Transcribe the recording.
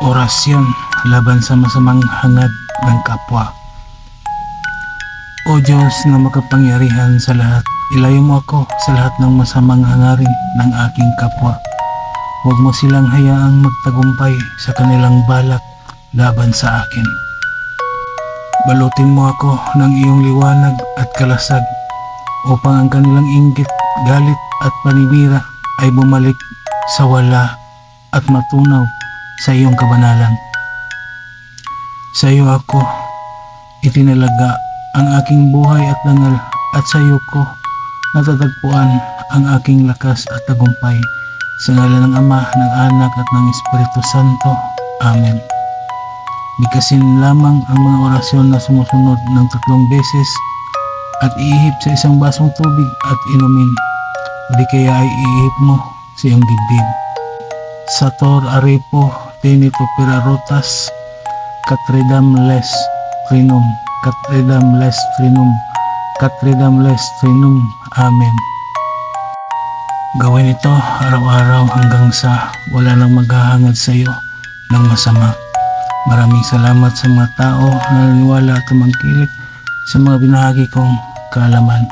Orasyon laban sa masamang hangad ng kapwa. O Diyos na makapangyarihan sa lahat, ilayo mo ako sa lahat ng masamang hangarin ng aking kapwa. Huwag mo silang hayaang magtagumpay sa kanilang balak laban sa akin. Balutin mo ako ng iyong liwanag at kalasag upang ang kanilang inggit, galit at panibira ay bumalik sa wala at matunaw sa iyong kabanalan. Sa iyo ako itinalaga ang aking buhay at dangal, at sa iyo ko natatagpuan ang aking lakas at tagumpay. Sa ngalan ng Ama, ng Anak at ng Espiritu Santo. Amen. Bigkasin lamang ang mga orasyon na sumusunod ng 3 beses at iihip sa isang basong tubig at inumin, o di kaya ay iihip mo sa iyong dibdib. Sator arepo tenito pirarotas katredam les trinum, katredam les trinum, katredam les trinum. Amen. Gawin ito araw-araw hanggang sa wala nang maghahangad sa iyo ng masama. Maraming salamat sa mga tao na naniwala at tumangkilik sa mga binahagi kong kaalaman.